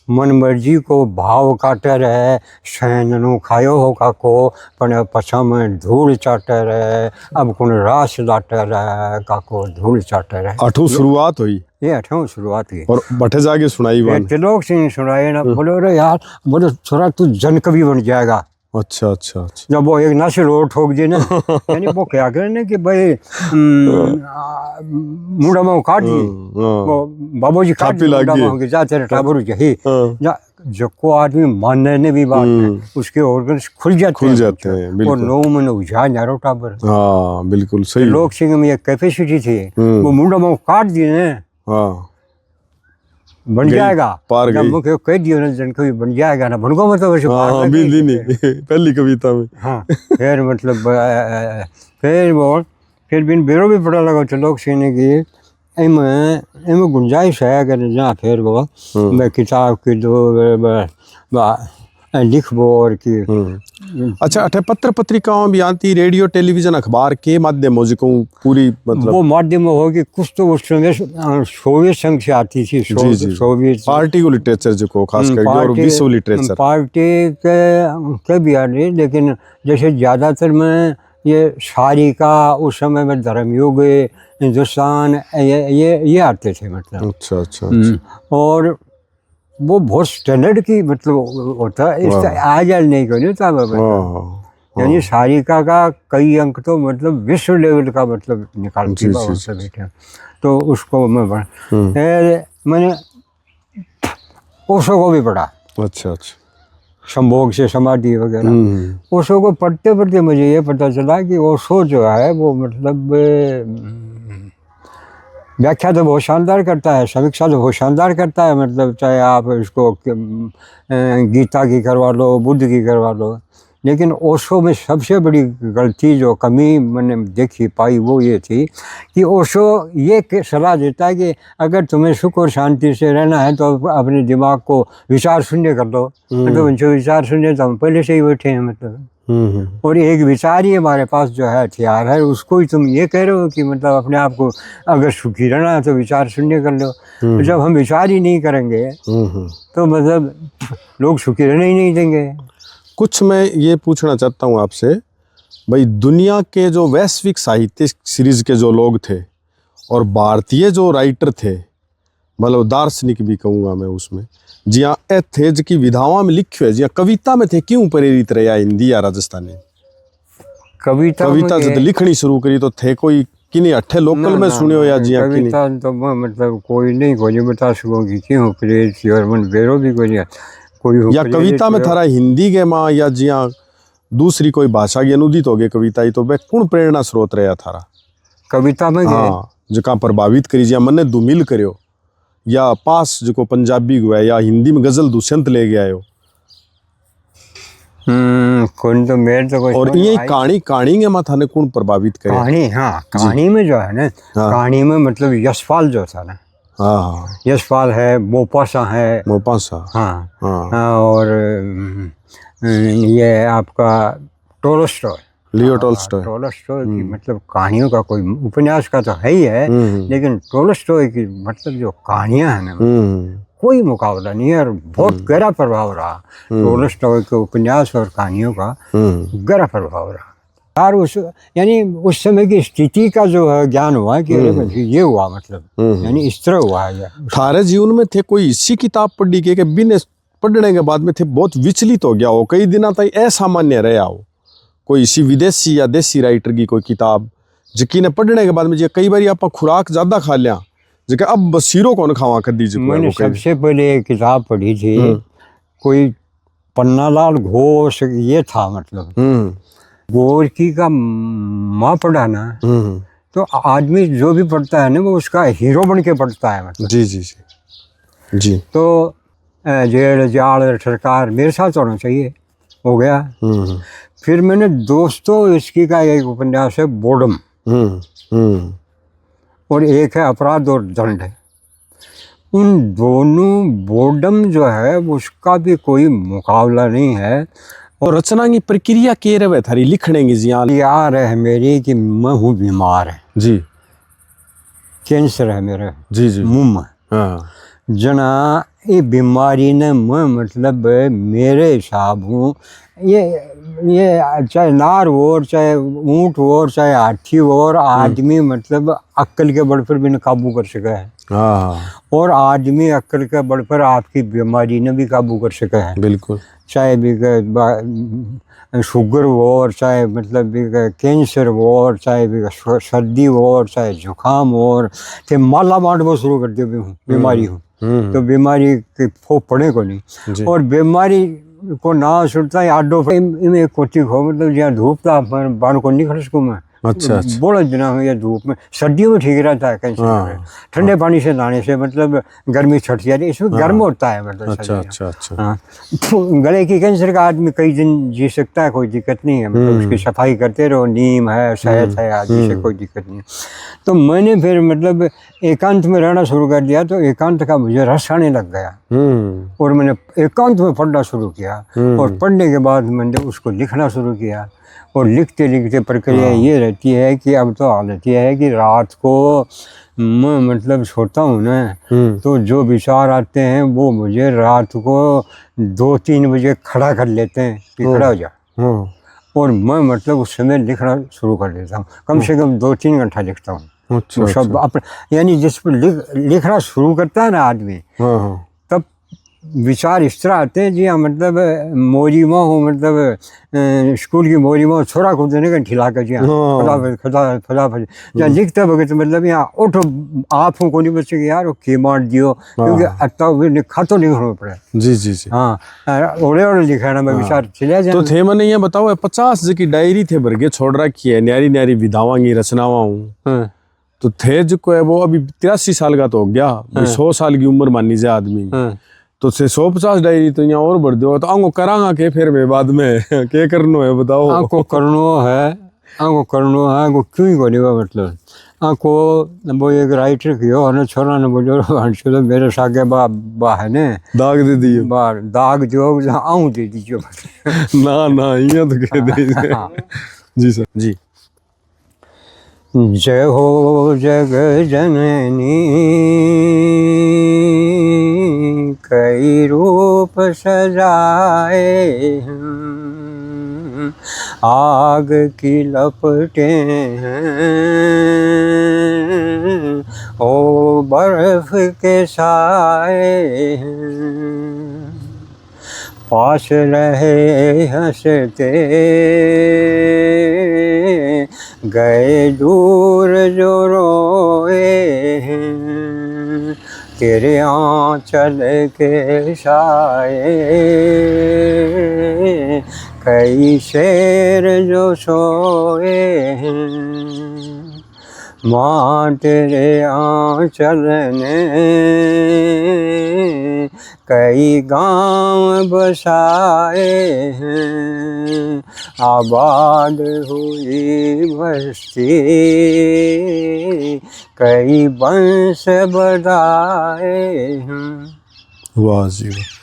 मन मर्जी को भाव काटर है। सैननु खायो हो काको पण पछा में धूल चाटर है। अब कुण रास लाटर है काको धूल चाटर है।
अठू शुरुआत हुई,
ये अठों शुरुआत हुई और
बठे जाके सुनाई बात
त्रिलोक सिंह सुनाई ना। बोलो रे यार बोलो थोड़ा तू जन कवि बन जाएगा।
अच्छा।
जब वो एक नशे रोड ठोक दिए ना यानी वो क्या करे ना कि भाई मुंडा में काट दिए वो बाबूजी काट दिए जा तेरे टाबर यही जो आदमी मानने ने भी बात उसके ऑर्गन्स खुल जाते हैं और 9 महीने उजा नारो टाबर।
हाँ बिल्कुल सही।
लोक सिंह में एक कैपेसिटी थी वो मुंडा में काट दिए ना बन जाएगा। जब मुझे कह दियो ना जन कभी बन जाएगा ना बनगो मतलब वैसे
पहली कविता में। हाँ
फिर मतलब फिर बिन बेरो भी पड़ा लगा त्रिलोक सिंह ने की इनमें गुंजाइश है अगर जहाँ फिर वो मैं किताब की दो लिखबो और की
अच्छा, अठे पत्र पत्रिकाओं भी आती, रेडियो टेलीविजन अखबार के माध्यम से पूरी मतलब
वो माध्यम होगी कुछ तो उस समय सोवियत संघ से आती थी। सोवियत
पार्टी को लिटरेचर जो खास करके और विश्व लिटरेचर
पार्टी के भी आ रही, लेकिन जैसे ज़्यादातर में ये शायरी का उस समय में धर्मयुग, हिंदुस्तान, ये आते थे मतलब।
अच्छा अच्छा, अच्छा।
और वो बहुत स्टैंडर्ड की मतलब होता है, आज नहीं करी था यानी सारिका का कई अंक तो मतलब विश्व लेवल का मतलब निकालती है। तो उसको मैंने ओशो को भी पढ़ा। अच्छा अच्छा, संभोग से समाधि वगैरह। ओशो को पढ़ते पढ़ते मुझे ये पता चला कि ओशो जो है वो मतलब व्याख्या तो बहुत शानदार करता है, समीक्षा तो बहुत शानदार करता है, मतलब चाहे आप इसको गीता की करवा लो, बुद्ध की करवा लो, लेकिन ओशो में सबसे बड़ी गलती जो कमी मैंने देखी पाई वो ये थी कि ओशो ये सलाह देता है कि अगर तुम्हें सुख और शांति से रहना है तो अपने दिमाग को विचार शून्य कर दो। तो जो विचार शून्य तो हम पहले से ही बैठे हैं मतलब। और एक विचार ही हमारे पास जो है हथियार है, उसको ही तुम ये कह रहे हो कि मतलब अपने आप को अगर सुखी रहना है तो विचार शून्य कर लो। तो जब हम विचार ही नहीं करेंगे तो मतलब लोग सुखी रहने ही नहीं देंगे।
कुछ मैं ये पूछना चाहता हूँ आपसे, भाई दुनिया के जो वैश्विक साहित्य सीरीज के जो लोग थे और भारतीय जो राइटर थे, मतलब दार्शनिक भी कहूँगा मैं उसमें, जिया ए थे जिकी विधाओं में लिखे, जिया कविता में थे, क्यों प्रेरित रहा हिंदी या राजस्थानी? कविता जब लिखनी शुरू करी तो थे कोई किन्हीं अट्ठे लोकल में सुने हो या जिया
कविता तो मतलब कोई नहीं बता सकूँ कि क्यों प्रेरित और मन बेरो भी कोई
या कविता में थारा हिंदी के माँ या जिया दूसरी कोई भाषा की अनुदित हो गई कविता ही, तो वह कौन प्रेरणा स्रोत रहा थारा
कविता में?
हाँ, जो प्रभावित करी, जिया मन ने दुमिल करो या पास जो पंजाबी हुआ या हिंदी में गजल दुष्यंत ले गया हो।
कौन तो मेरे तो कोई।
और ये कहानी के माथा ने कौन प्रभावित करे?
कहानी, हाँ कहानी में जो है ना, कहानी में मतलब यशपाल जो था ना, हाँ यशपाल है, मोपासा है, हाँ और ये आपका टोलस्टॉय,
लियो टोलस्टॉय
की मतलब कहानियों का कोई उपन्यास का तो है ही है, लेकिन टोलस्टॉय की मतलब जो कहानियां हैं ना कोई मुकाबला नहीं है और बहुत गहरा प्रभाव रहा। टोलस्टॉय के उपन्यास और कहानियों का गहरा प्रभाव रहा। यार उस यानी उस समय की स्थिति का जो है ज्ञान हुआ कि ये हुआ मतलब यानी इस तरह हुआ है।
थारे जीवन में थे कोई इसी किताब पढ़ी के बिना पढ़ने के बाद में थे बहुत विचलित हो गया हो, कई दिनों तक असामान्य रहा हो, कोई इसी विदेशी या देसी राइटर की कोई किताब जिकी पढ़ने के बाद में कई बार आप खुराक ज्यादा खा लिया जिका अब बसीरो कौन खावा कर दीजिए?
मैंने सबसे पहले एक किताब पढ़ी थी, कोई पन्नालाल घोष ये था मतलब गोरकी का माँ पढ़ा ना तो आदमी जो भी पढ़ता है ना वो उसका हीरो बन के पढ़ता है मतलब।
जी जी जी जी।
तो जेल जाल सरकार मेरे साथ होना चाहिए हो गया। फिर मैंने दोस्तों इसकी का एक उपन्यास है बोर्डम और एक है अपराध और दंड है। उन दोनों, बोर्डम जो है उसका भी कोई मुकाबला नहीं है।
और रचना की प्रक्रिया के रहे थारी लिखने की
यार है मेरी कि मैं हूँ बीमार है
जी,
कैंसर है मेरे
जी जी
मुंह में जना, ये बीमारी ने मैं मतलब मेरे हिसाब हूँ ये चाहे नार हो चाहे ऊँट हो चाहे हाथी हो, आदमी मतलब अक्ल के बल पर भी न काबू कर सका है और आदमी अक्ल के बल पर आपकी बीमारी ने भी काबू कर सका है।
बिल्कुल, चाहे
भी शुगर हो और चाहे मतलब भी कैंसर हो और चाहे भी सर्दी हो और चाहे जुकाम हो और चाहे माला बांटना शुरू कर दे बीमारी हो तो बीमारी के फो पड़े को नहीं। और बीमारी को ना सुनता है आडो में कोटी हो मतलब जहाँ धूप था बाण को नहीं खर्च को मैं
अच्छा अच्छा
बोला जना या धूप में, सर्दियों में ठीक रहता है कहीं
हाँ,
ठंडे पानी से नहाने से मतलब गर्मी छट जाती है, इसमें गर्म होता है मतलब
अच्छा
शरीर।
अच्छा अच्छा
हाँ गले की कैंसर का आदमी कई दिन जी सकता है, कोई दिक्कत नहीं है, मतलब उसकी सफाई करते रहो, नीम है, शहद है आदि से कोई दिक्कत नहीं है। तो मैंने फिर मतलब एकांत में रहना शुरू कर दिया, तो एकांत का मुझे रस आने लग गया और मैंने एकांत में पढ़ना शुरू किया और पढ़ने के बाद मैंने उसको लिखना शुरू किया और लिखते लिखते प्रक्रिया ये रहती है कि अब तो हालत ये है कि रात को मैं मतलब सोता हूँ ना तो जो विचार आते हैं वो मुझे रात को 2-3 बजे खड़ा कर लेते हैं कि खड़ा हो जा, और मैं मतलब उस समय लिखना शुरू कर देता हूँ, कम से कम 2-3 घंटा लिखता हूँ।
अच्छा
वो सब अपने यानी जिस पर लिखना शुरू करता है ना आदमी, तब विचार इस तरह आते हैं जी हाँ, मतलब मोरी माँ हो, मतलब स्कूल की मोरी माँ छोरा को देने का ठिला कर जी हाँ फटाफट या लिखते वक्त मतलब यहाँ उठो आप को नहीं बचेगी यार, वो के मार दियो क्योंकि अत्ता खातो लिखना पड़े।
जी जी जी
हाँ ओले लिखा ना मैं विचार चले जाए।
तो थे मैंने ये बताओ 50 की डायरी थे भर के छोड़ रखी है, न्यारी न्यारी विधावां की रचनावां हूँ, तो थे जो है वो अभी 83 साल का तो हो गया, 100 साल की उम्र मानी जाए आदमी, तो 150 डायरी तो यहाँ और भर दो, तो आंगो करांगा के फिर में बाद में क्या करनो है बताओ।
आंको करनो है वो क्यों ही करेगा, मतलब आंको वो एक राइटर कियो और छोरा ने बोलो तो मेरे सागे बा है ने
दाग दे दियो,
बार दाग जो आऊँ दे दीजिए
ना ना ये तो कह दे। जी सर जी।
जय हो जग जननी कई रूप सजाए हैं, आग की लपटें हैं ओ बर्फ के साए हैं, पास रहे हंसते गए दूर जो रोए हैं, तेरे आंचल के साए कई शेर जो सोए हैं, माँ तेरे आंचल ने कई गांव बसाए हैं, आबाद हुई बस्ती कई वंश बढ़ाए हैं।
वाह जी वाह।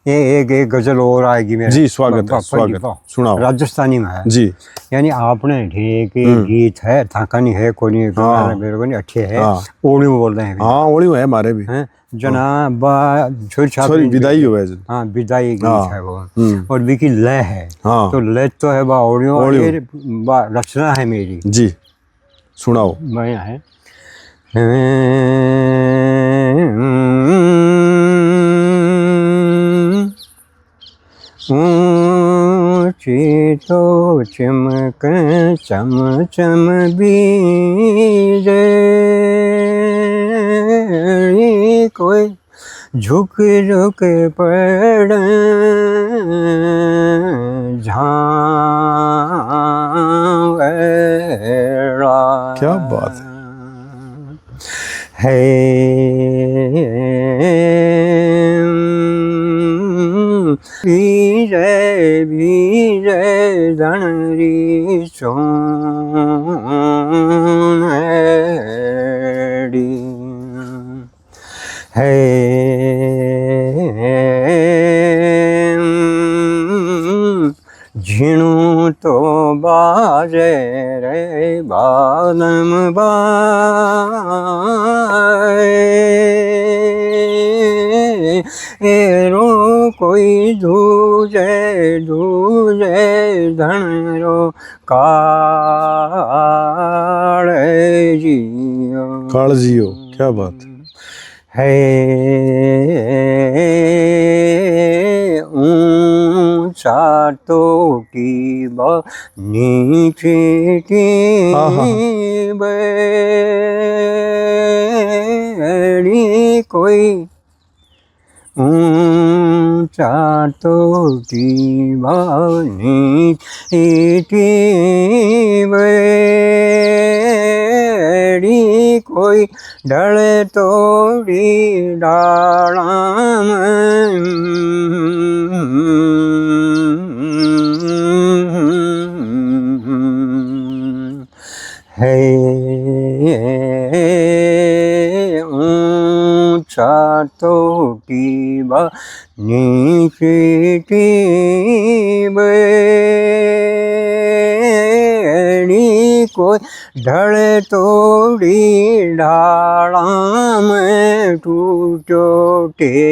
एक गजल और आएगी मेरे
जी स्वागत है, स्वागत, सुनाओ।
राजस्थानी में है
जी,
यानी आपने ठीक गीत है थाकानी है कोई मेरे को नहीं अच्छे है, ओड़ी में बोल रहे हैं। हाँ
ओड़ी है हमारे भी
हैं जना बा छोरी
विदाई हो है।
हाँ विदाई गीत है वो, और विकी लय है, तो लय तो है बा ओड़ियों बा रचना है मेरी।
जी सुनाओ।
बढ़िया है। ऊँची तो चमक चम चम बीजे कोई झुक झुक पड़ झांवरा।
क्या बात
है विजय विजय धनरी सोनड़ी है झिणु तो बाजे रे बालम बाए एरो कोई धूजे धूजे धनरो
कालजियो। क्या बात
है। ऊंचा तो की नीचे की बड़ी कोई ऊंचा तोटी भावनी इटी बेड़ी कोई ढले तोड़ी डाला है ऊंचा तोटी नीची बेड़ी कोई ढले तोड़ी ढाला में टूटो टेवटियो।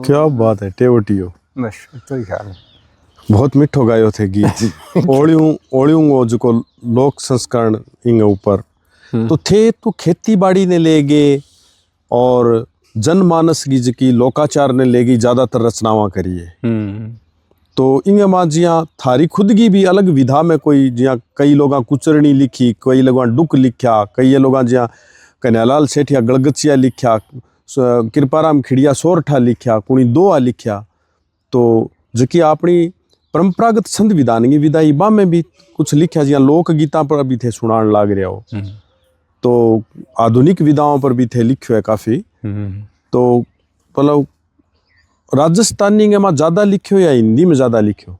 क्या बात है, टेवटियो।
बस तो ही ख्याल है।
बहुत मिठो गायो थे गीत। ओलियों वो जो लोक संस्करण इंगे ऊपर तो थे, तो खेती बाड़ी ने ले गए और जनमानस की जिकी लोकाचार ने ले गई ज्यादातर रचनावां करी है। तो इंगे मां जिया थारी खुद की भी अलग विधा में कोई जिया कई लोग कुचरणी लिखी, कई लोग डुक लिखा, कई लोग जिया कन्यालाल सेठिया गलगचिया लिखा, कृपाराम खिड़िया सोरठा लिखा, कुणी दोआ लिखा। तो जिकी अपनी परंपरागत संत विधान की विधा इबा में भी कुछ लिखा, जिया लोक गीता पर भी थे सुनान लाग रहा हो, तो आधुनिक विधाओं पर भी थे लिखे है काफी। तो मतलब राजस्थानी में ज्यादा लिखो या हिंदी में ज्यादा लिखो?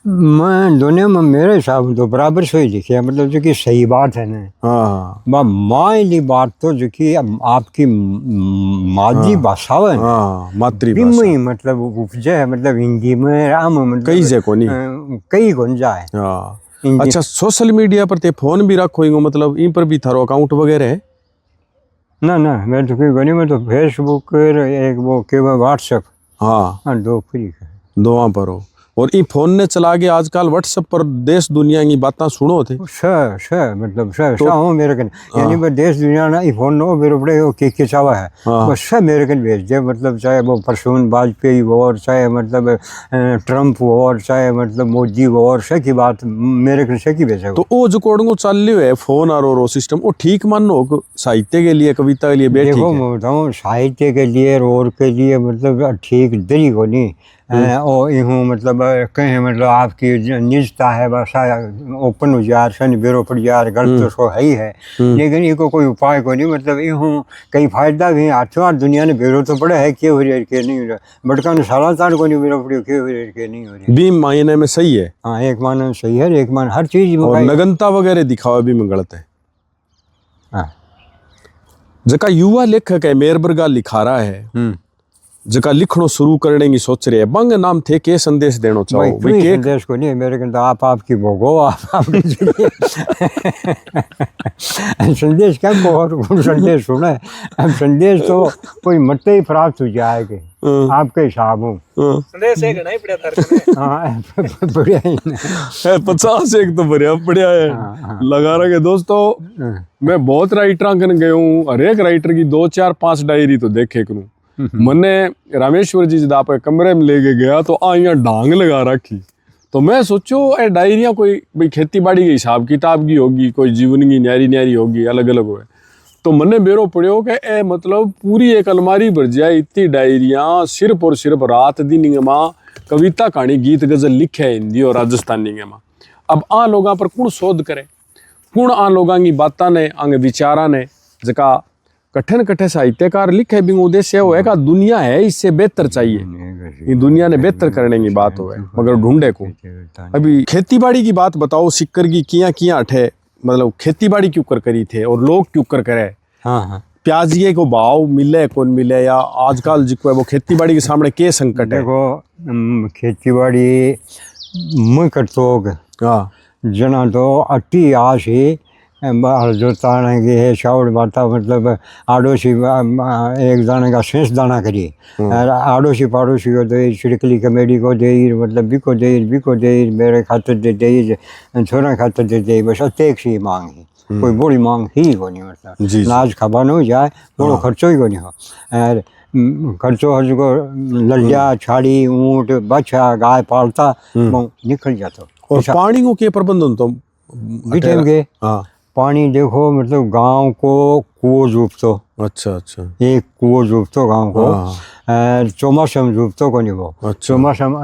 मैं दोनों में मेरे हिसाब तो बराबर से ही लिखे, मतलब जो कि सही बात है ना।
हाँ
मायली बात तो जो कि आपकी मादरी भाषा है,
हाँ मातृभाषा
ही मतलब उपजे है, मतलब हिंदी में राम मतलब
कई जे को नहीं,
कई गुंजा है।
हाँ अच्छा, सोशल मीडिया पर ते फोन भी रखो, मतलब इन पर भी थारो अकाउंट वगैरह है?
ना मैं तो कोई मैं तो फेसबुक एक वो के व्हाट्सएप,
हाँ
दो फ्री है,
दोवां पर हो। और ई फोन ने चला के आजकल व्हाट्सएप पर देश दुनिया की बातें सुनो थे
मतलब हो मेरे कन, यानी बस देश दुनिया ना ई फोन नो मेरे बड़े हो के चावा है, बस सब मेरे कन भेज दे, मतलब चाहे वो प्रसून वाजपेयी हो और चाहे मतलब ट्रम्प हो और चाहे मतलब मोदी हो, और सब की बात मेरे कन से की भेजा।
तो वो जो कोडंगो चल लियो है फोन और सिस्टम, वो ठीक मानो साहित्य के लिए, कविता के लिए बेठी
देखो मैं बताऊँ साहित्य के लिए और के लिए मतलब ठीक दरी को नहीं, और यूँ मतलब कहीं मतलब आपकी निजता है बस ओपन हो जा सन बेरो पड़ जा, गलत तो सो है ही है, लेकिन इनको कोई उपाय को नहीं, मतलब यूँ कई फायदा भी हाथों दुनिया ने बेरो तो पड़ा है, के हो रहा है के नहीं हो रहा, बटका ने सारा तार को नहीं बेरो पड़े, के हो रहा है के नहीं हो रही।
बीम मायने में सही है,
हाँ एक मान सही है, एक मान हर चीज
और नगनता वगैरह दिखावा भी में गलत है।
हाँ
जका युवा लेखक है मेरबरगा लिखा रहा है, जका लिखनो शुरू करने की सोच रहे हैं, बंग नाम थे के संदेश देना चाहो?
भाई के संदेश को नहीं मेरे को, तो आप आपकी भोगो आप संदेश क्या को और संदेश सुना है, अब संदेश तो कोई मत ही प्राप्त हो जाएगा आपके हिसाब हो,
संदेश एक नहीं पड़ा था।
हाँ बढ़िया ही
है 50 एक तो बढ़िया है लगा रखे। दोस्तों मैं बहुत राइटर कन गए हूँ, हर एक राइटर की 2 4 5 डायरी तो देखे करूँ। मन्ने रामेश्वर जी जब आप कमरे में लेके गया तो यहाँ डांग लगा रखी, तो मैं सोचो ए डायरियाँ कोई भाई खेती बाड़ी के हिसाब किताब की होगी, कोई जीवन की न्यारी होगी, अलग अलग हो। तो मन्ने बेरो पड़ो कि ए मतलब पूरी एक अलमारी भर जाए इतनी डायरियाँ, सिर्फ और सिर्फ रात दिन माँ कविता कहानी गीत गजल लिखे है हिंदी और राजस्थानी के माँ। अब आ लोगों पर कौन शोध करे, कौन आ लोगों की बातें ने आंग विचारा ने जका कठिन कठिन साहित्यकार लिखे भी उद्देश्य हो का दुनिया है इससे बेहतर चाहिए, ये दुनिया ने बेहतर करने की बात हो, मगर ढूंढे को। अभी खेती बाड़ी की बात बताओ, सिक्कर की किया अठे मतलब खेती बाड़ी क्यों कर करी थे और लोग क्यों कर करे?
हाँ
प्याजिए को भाव मिले कौन मिले, या आजकल जिको है वो खेती बाड़ी के सामने के संकट है?
देखो खेती बाड़ी मुँह करतोग जना तो अति आश ही जो ताने की है शावड़ माता, मतलब आड़ोसी एक दाने का शेष दाना करी, आड़ोसी पाड़ोसी को दे, छिड़कली कमेडी को दे, मतलब बिको दे मेरे खातर दे छोरा खातर दे, बस अत्येक सी मांग ही, कोई बड़ी मांग ही को नहीं, मतलब नाज खाबान हो जाए बड़ो खर्चो ही को नहीं हो, खर्चो हर को ललिया छाड़ी ऊँट बच्चा गाय पालता निकल जाता।
और पानी को के प्रबंधन तो
के पानी देखो मतलब गांव को कुओं जूप तो
अच्छा अच्छा
एक कुओ जुबतो गाँव को
हाँ।
चौमासम जुबतो को नहीं वो
अच्छा
चौमासम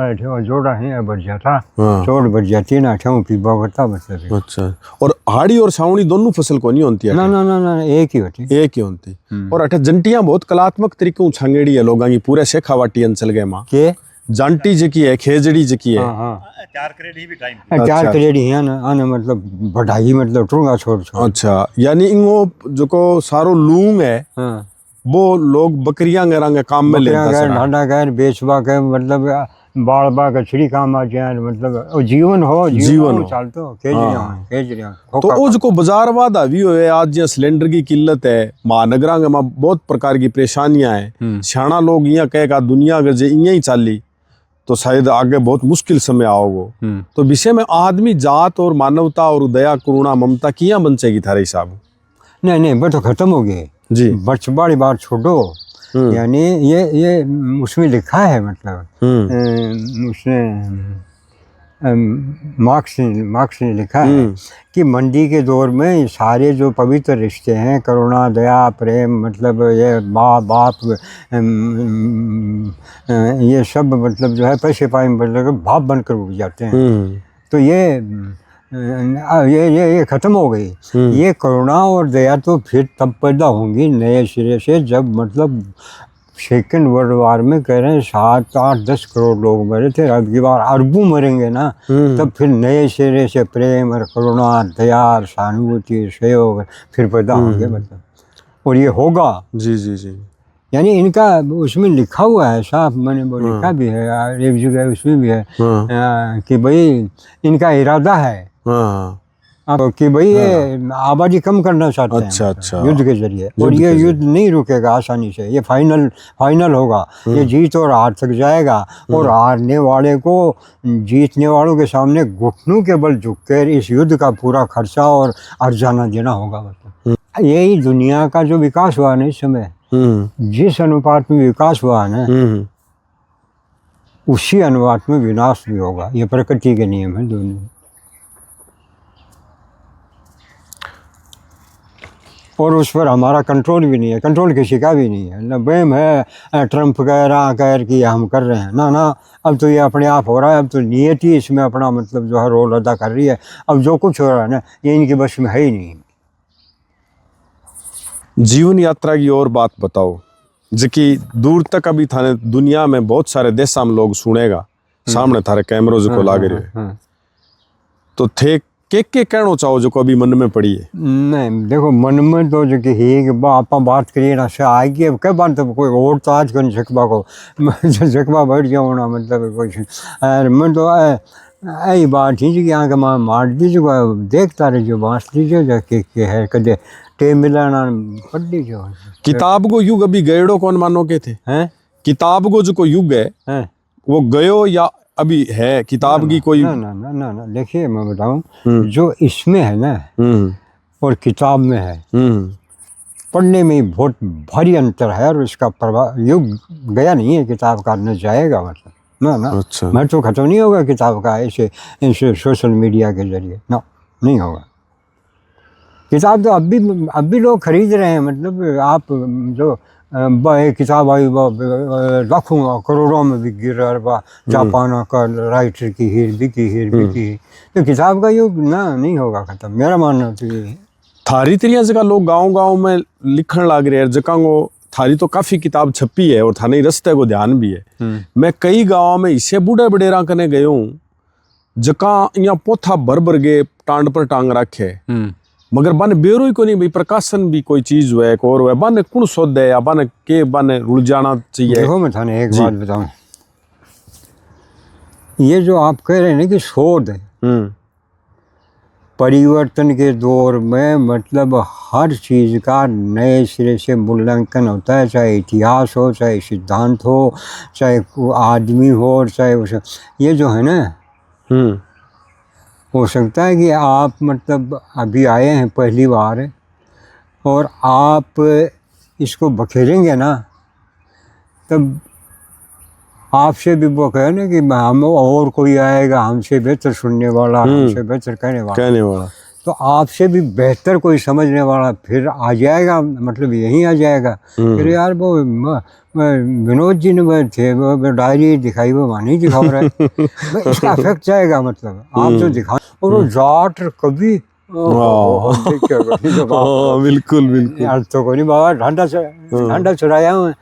जोड़ा है बढ़िया था
हाँ।
चोट बढ़िया तीन अठाऊ पीबा करता मतलब
अच्छा और हाड़ी और सावणी दोनों फसल को नहीं होती है
ना ना ना ना एक ही होती
एक ही होती और अठे जंटियां बहुत कलात्मक तरीके छांगेड़ी है लोगों की पूरे शेखावाटी अंचल गए माँ
के
जांटी जकी है खेजड़ी जकी है
हाँ हाँ
चार करेड़ी भी टाइम
चार
अच्छा।
करेड़ी है ना आने मतलब बढ़ाई मतलब टूंगा छोड़ छोड़
अच्छा यानी इनको जो को सारो लूंग है
हाँ
वो लोग बकरियां गैरांगे काम में
बकरियां
लेता
गैर
सरा
ढांडा गैर बेचबा के मतलब बाड़ बा कछड़ी काम आ जाए मतलब वो जीवन हो
जीवन हो।
चालतो
हाँ।
केजरिया
तो वो जो बाजारवाद अभी हुए आज जो सिलेंडर की किल्लत है महानगरा में बहुत प्रकार की परेशानियां हैं सियाणा लोग यहाँ कहेगा दुनिया अगर जे इं ही चाली तो शायद आगे बहुत मुश्किल समय आओगे तो विषय में आदमी जात और मानवता और दया करुणा ममता किया बचेगी थारे हिसाब
नहीं नहीं वो तो खत्म हो गए
जी
बड़ी बात छोड़ो यानी ये उसमें लिखा है मतलब उसने मार्क्स ने लिखा है कि मंदी के दौर में सारे जो पवित्र रिश्ते हैं करुणा दया प्रेम मतलब ये माँ बाप ये सब मतलब जो है पैसे पाए मतलब भाव बनकर उठ जाते हैं तो ये खत्म हो गई ये करुणा और दया तो फिर तब पैदा होंगी नए सिरे से जब मतलब सेकेंड वर्ल्ड वार में कह रहे हैं 7, 8, 10 करोड़ लोग मरे थे अब की बार अरबों मरेंगे ना तब फिर नए सिरे से प्रेम और करुणा दया सहानुभूति सहयोग फिर पैदा होंगे मतलब और ये होगा
जी जी जी
यानी इनका उसमें लिखा हुआ है साफ मैंने वो लिखा भी है एक जगह उसमें भी है कि भाई इनका इरादा है कि भाई ये आबादी कम करना चाहते हैं
अच्छा अच्छा
युद्ध के जरिए और ये युद्ध नहीं रुकेगा आसानी से ये फाइनल होगा ये जीत और हार तक जाएगा और हारने वाले को जीतने वालों के सामने घुटनों के बल झुककर इस युद्ध का पूरा खर्चा और अर्जाना देना होगा मतलब यही दुनिया का जो विकास हुआ ना इस समय जिस अनुपात में विकास हुआ है ना उसी अनुपात में विनाश भी होगा ये प्रकृति के नियम है दुनिया और उस पर हमारा कंट्रोल भी नहीं है कंट्रोल किसी का भी नहीं है न बैम है ट्रम्प कह रहा कह कि हम कर रहे हैं ना अब तो ये अपने आप हो रहा है अब तो नियति इसमें अपना मतलब जो है रोल अदा कर रही है अब जो कुछ हो रहा है ना ये इनकी बस में है ही नहीं
जीवन यात्रा की और बात बताओ जबकि दूर तक अभी थाने दुनिया में बहुत सारे देशा में लोग सुनेगा सामने थारे कैमरों जो को लाग रहे तो थे के कहना चाहो जो को अभी मन में पड़ी है
नहीं देखो मन में तो जो कि आप बात करिए ना से आएगी अब क्या बात तो कोई और तो आज कहीं झकबा को झकबा बैठ गया होना मतलब कोई मैं तो यही बात ही कि यहाँ के मार दीजिए देखता रहे जो बाँस दीजिए के है कदे टे मिलाना पढ़ दीजिए
किताब को युग अभी गएड़ो कौन मानो के थे हैं किताब को जो को युग है वो गयो या अभी है किताब की कोई
ना ना ना ना ना देखिए मैं बताऊं जो इसमें है ना और किताब में है पढ़ने में बहुत भारी अंतर है और इसका प्रभाव युग गया नहीं है किताब का न जाएगा मतलब ना
अच्छा।
मैं तो खत्म नहीं होगा किताब का ऐसे सोशल मीडिया के जरिए ना नहीं होगा किताब तो अब भी लोग खरीद रहे हैं मतलब आप जो किताब आई लाखों करोड़ों में बिक गिर बा जापान का राइटर की हीर तो किताब का युग ना नहीं होगा खत्म मेरा मानना तो ये
थारी तरिया जगह लोग गांव में लिखण लाग रहे हैं जगह वो थारी तो काफी किताब छपी है और थाने रस्ते को ध्यान भी है मैं कई गाँव में इसे बूढ़े बडेरा कने गयो हूँ जका यहाँ पोथा भर गए टांड पर टांग रखे मगर बन बेरो ही को नहीं भाई प्रकाशन भी कोई चीज हुआ और हुआ बन कुण सोद है या बन के बन रुल जाना चाहिए
देखो मैं थाने एक बात बताऊं ये जो आप कह रहे हैं ना कि शोध है परिवर्तन के दौर में मतलब हर चीज का नए सिरे से मूल्यांकन होता है चाहे इतिहास हो चाहे सिद्धांत हो चाहे आदमी हो चाहे ये जो है ना हो सकता है कि आप मतलब अभी आए हैं पहली बार और आप इसको बखेरेंगे ना तब आपसे भी वो कहे ना कि हम और कोई आएगा हमसे बेहतर सुनने वाला हमसे बेहतर कहने वाला तो आपसे भी बेहतर कोई समझने वाला फिर आ जाएगा, मतलब यहीं आ जाएगा। फिर यार वो विनोद जी ने वो थे, वो डायरी दिखाई, वो वहाँ नहीं दिखा रहा है। भाई इसका इफेक्ट जाएगा, मतलब आप जो दिखा, और वो जाट कभी
बिल्कुल बिल्कुल।
यार तो कोई नहीं बाबा, ठंडा चुराया हूँ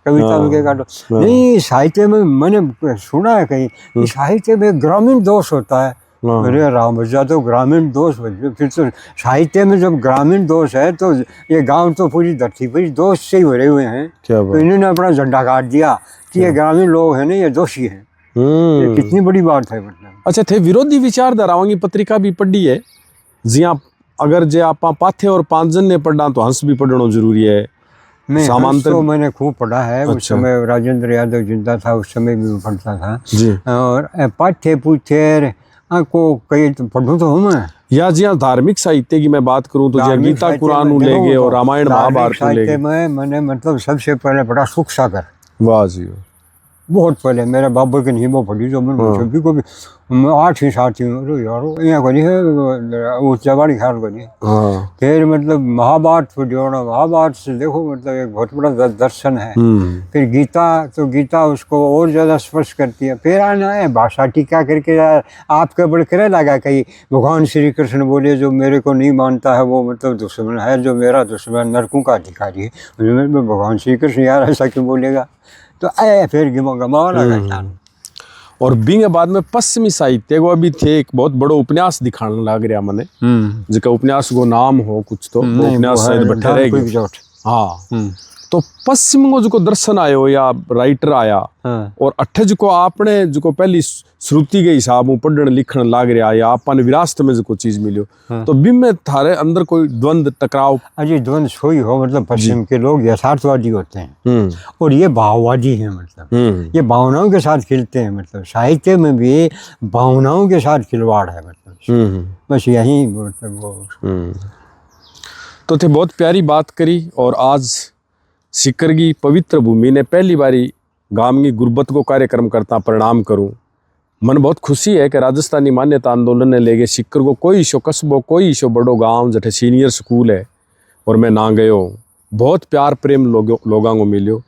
कविता में क्या काटो। नहीं, साहित्य में मैंने सुना है कहीं कि साहित्य में ग्रामीण दोष होता है। अरे राम भैया, तो ग्रामीण दोष, फिर तो साहित्य में जब ग्रामीण दोष है तो ये गांव तो पूरी धरती पूरी दोष से ही भरे हुए हैं। तो इन्होंने अपना झंडा काट दिया कि ये ग्रामीण लोग हैं ना, ये दोषी हैं। ये कितनी बड़ी बात है, मतलब।
अच्छा, थे विरोधी विचारधाराओं की पत्रिका भी पढ़ी है जिया, अगर जे आप पाथे और पांच जन ने पढ़ा तो हंस भी पढ़ना जरूरी है।
हंस तो मैंने खूब पढ़ा है। उस समय राजेंद्र यादव जिंदा था, उस समय भी पढ़ता था
जी।
और पाठ्य पूछे को कई तो पढ़ूं तो हूँ मैं।
या जी हाँ, धार्मिक साहित्य की मैं बात करूँ तो जी गीता कुरान ले गए और रामायण महाभारत ले गए।
मैंने मतलब सबसे पहले पढ़ा सुख सागर।
वाह जी,
बहुत पहले मेरे बाबा की नहीं वो पढ़ी, जो मैंने सभी को भी 8वीं 7वीं यार यहाँ को नहीं है, उस जवानी ख्याल को नहीं। फिर मतलब महाभारत जोड़ा, महाभारत से देखो मतलब एक बहुत बड़ा दर्शन है। फिर गीता, तो गीता उसको और ज़्यादा स्पर्श करती है। फिर आना है भाषा टीका करके, आपके बड़े करे लगा कहीं भगवान श्री कृष्ण बोले जो मेरे को नहीं मानता है वो मतलब दुश्मन है, जो मेरा दुश्मन नरकों का अधिकारी है। भगवान श्री कृष्ण यार ऐसा क्यों बोलेगा, तो आया फिर गमा लगा।
और बिंग बाद में पश्चिमी साहित्य को अभी थे एक बहुत बड़ो उपन्यास दिखाने लग रहा मैंने, जिसका उपन्यास को नाम हो कुछ तो उपन्यास शायद बैठे रहेगी। हाँ, तो पश्चिम को जो दर्शन आयो या राइटर आया, और अठे जो आपने जो पहली श्रुति के हिसाब में पढ़ने लिखने लग रहा या अपन विरासत में जो चीज मिलो, तो बिम में थारे अंदर कोई द्वंद टकराव?
अजी द्वंद सोई हो, मतलब पश्चिम के लोग यथार्थवादी होते हैं और ये भाववादी हैं, मतलब ये भावनाओं के साथ खेलते हैं। मतलब साहित्य में भी भावनाओं के साथ खिलवाड़ है, मतलब बस यही मतलब वो।
तो थे बहुत प्यारी बात करी। और आज सिक्कर की पवित्र भूमि ने पहली बारी गांव की गुर्बत को कार्यक्रम करता प्रणाम करूं। मन बहुत खुशी है कि राजस्थानी मान्यता आंदोलन ने ले गए सिक्कर को कोई शो कस्बो, कोई शो बड़ो गांव जठे सीनियर स्कूल है, और मैं ना गयो। बहुत प्यार प्रेम लोगों को मिलो।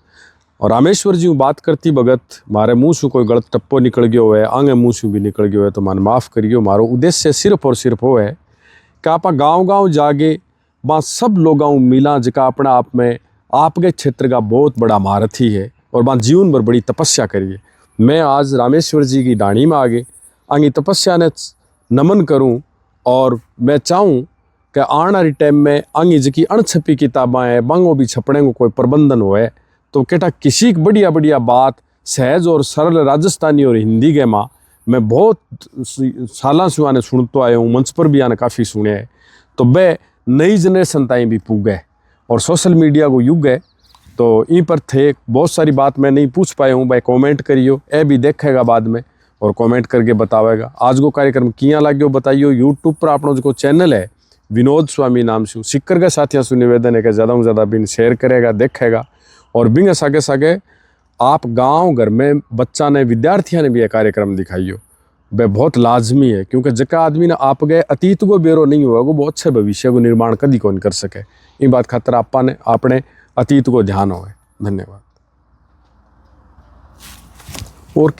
और रामेश्वर जी बात करती भगत मारे मुँह से कोई गलत टप्पो निकल गयो है, आगे मुँह से भी निकल गयो है, तो मन माफ़ करियो। मारो उद्देश्य सिर्फ और सिर्फ वो है कि आप गाँव जागे वहाँ सब लोगों मिला जिका अपना आप में आपके क्षेत्र का बहुत बड़ा महारथी है, और वहाँ जीवन भर बड़ी तपस्या करिए। मैं आज रामेश्वर जी की डाणी में आगे आगे तपस्या ने नमन करूं, और मैं चाहूँ कि आने वाली टाइम में आगे जी की अणछपी किताबें हैं बांगो भी छपने को कोई प्रबंधन होए, तो केटा किसी बढ़िया बढ़िया बात सहज और सरल राजस्थानी और हिंदी के माँ मैं बहुत साल से आने सुनते आया हूँ, मंच पर भी आने काफ़ी सुने हैं। तो वह नई जनरेशन ताई भी पूगे, और सोशल मीडिया को युग है, तो इन पर थे बहुत सारी बात मैं नहीं पूछ पाया हूँ। भाई कमेंट करियो, ए भी देखेगा बाद में और कमेंट करके बतावेगा। आज को कार्यक्रम किया लाग्यो बताइयो। यूट्यूब पर अपना जो चैनल है विनोद स्वामी नाम से, सिक्कर के साथियों से निवेदन है कि ज़्यादा से ज़्यादा बिन शेयर करेगा, देखेगा। और बिंग सागे सागे आप गाँव घर में बच्चा ने विद्यार्थियों ने भी यह कार्यक्रम दिखाइयो, वह बहुत लाजमी है, क्योंकि जका आदमी ने आप गए अतीत को बेरो नहीं हुआ वो बहुत अच्छे भविष्य को निर्माण कभी कौन कर सके। ये बात खातर आपने अतीत को ध्यान हो। धन्यवाद। और